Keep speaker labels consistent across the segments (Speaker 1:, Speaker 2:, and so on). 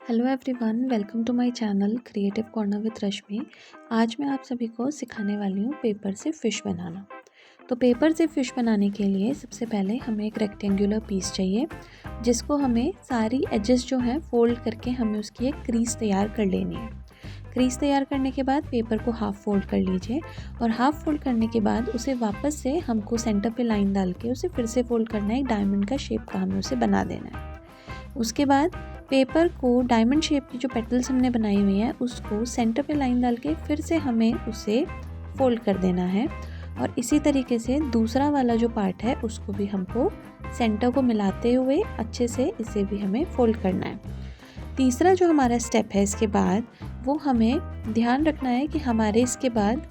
Speaker 1: Hello everyone, welcome to my channel creative corner with Rashmi. आज मैं आप सभी को सिखाने वाली हूँ पेपर से फ़िश बनाना। तो पेपर से फ़िश बनाने के लिए सबसे पहले हमें एक रेक्टेंगुलर पीस चाहिए, जिसको हमें सारी एजेस जो हैं फ़ोल्ड करके हमें उसकी एक क्रीज़ तैयार कर लेनी है। क्रीज़ तैयार करने के बाद पेपर को हाफ़ फोल्ड कर लीजिए और हाफ़ फोल्ड करने के बाद उसे वापस से हमको सेंटर पे लाइन डाल के उसे फिर से फोल्ड करना है। एक डायमंड का शेप का हमें उसे बना देना है। उसके बाद पेपर को डायमंड शेप की जो पेटल्स हमने बनाई हुई है उसको सेंटर पे लाइन डाल के फिर से हमें उसे फोल्ड कर देना है। और इसी तरीके से दूसरा वाला जो पार्ट है उसको भी हमको सेंटर को मिलाते हुए अच्छे से इसे भी हमें फोल्ड करना है। तीसरा जो हमारा स्टेप है इसके बाद वो हमें ध्यान रखना है कि हमारे इसके बाद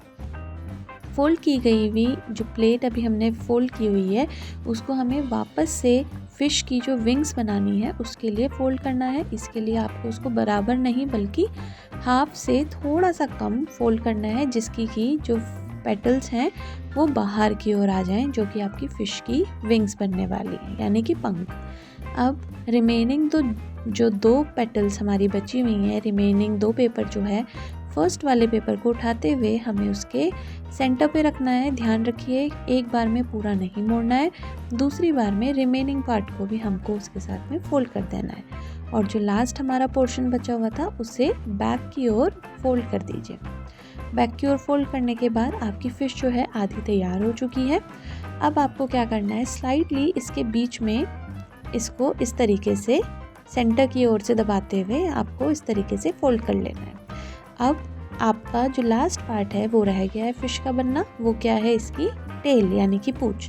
Speaker 1: फ़ोल्ड की गई हुई जो प्लेट अभी हमने फ़ोल्ड की हुई है उसको हमें वापस से फ़िश की जो विंग्स बनानी है उसके लिए फ़ोल्ड करना है। इसके लिए आपको उसको बराबर नहीं बल्कि हाफ से थोड़ा सा कम फ़ोल्ड करना है, जिसकी कि जो पेटल्स हैं वो बाहर की ओर आ जाएं, जो कि आपकी फ़िश की विंग्स बनने वाली है, यानी कि पंख। अब रिमेनिंग तो जो दो पेटल्स हमारी बची हुई हैं, रिमेनिंग दो पेपर जो है, फर्स्ट वाले पेपर को उठाते हुए हमें उसके सेंटर पे रखना है। ध्यान रखिए एक बार में पूरा नहीं मोड़ना है, दूसरी बार में रिमेनिंग पार्ट को भी हमको उसके साथ में फोल्ड कर देना है। और जो लास्ट हमारा पोर्शन बचा हुआ था उसे बैक की ओर फोल्ड कर दीजिए। बैक की ओर फोल्ड करने के बाद आपकी फ़िश जो है आधी तैयार हो चुकी है। अब आपको क्या करना है, स्लाइटली इसके बीच में इसको इस तरीके से सेंटर की ओर से दबाते हुए आपको इस तरीके से फोल्ड कर लेना है। अब आपका जो लास्ट पार्ट है वो रह गया है फ़िश का बनना। वो क्या है, इसकी टेल यानी कि पूंछ।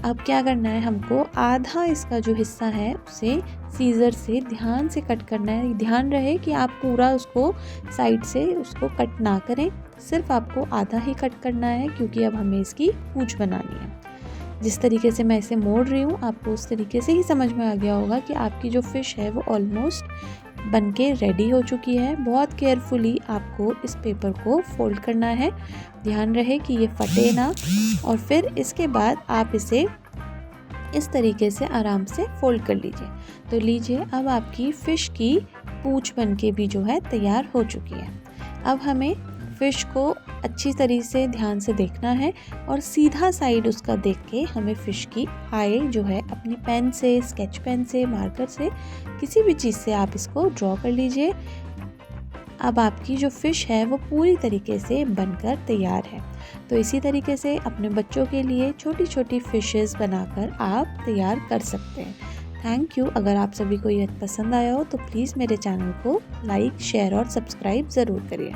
Speaker 1: अब क्या करना है, हमको आधा इसका जो हिस्सा है उसे सीज़र से ध्यान से कट करना है। ध्यान रहे कि आप पूरा उसको साइड से उसको कट ना करें, सिर्फ आपको आधा ही कट करना है, क्योंकि अब हमें इसकी पूंछ बनानी है। जिस तरीके से मैं इसे मोड़ रही हूँ आपको उस तरीके से ही समझ में आ गया होगा कि आपकी जो फ़िश है वो ऑलमोस्ट बनके रेडी हो चुकी है। बहुत केयरफुली आपको इस पेपर को फोल्ड करना है, ध्यान रहे कि ये फटे ना। और फिर इसके बाद आप इसे इस तरीके से आराम से फोल्ड कर लीजिए। तो लीजिए, अब आपकी फ़िश की पूंछ बनके भी जो है तैयार हो चुकी है। अब हमें फ़िश को अच्छी तरीके से ध्यान से देखना है और सीधा साइड उसका देख के हमें फ़िश की आई जो है अपनी पेन से, स्केच पेन से, मार्कर से, किसी भी चीज़ से आप इसको ड्रॉ कर लीजिए। अब आपकी जो फ़िश है वो पूरी तरीके से बनकर तैयार है। तो इसी तरीके से अपने बच्चों के लिए छोटी छोटी फ़िशेस बनाकर आप तैयार कर सकते हैं। Thank you. अगर आप सभी को ये पसंद आया हो तो प्लीज़ मेरे चैनल को लाइक, शेयर और सब्सक्राइब ज़रूर करिए।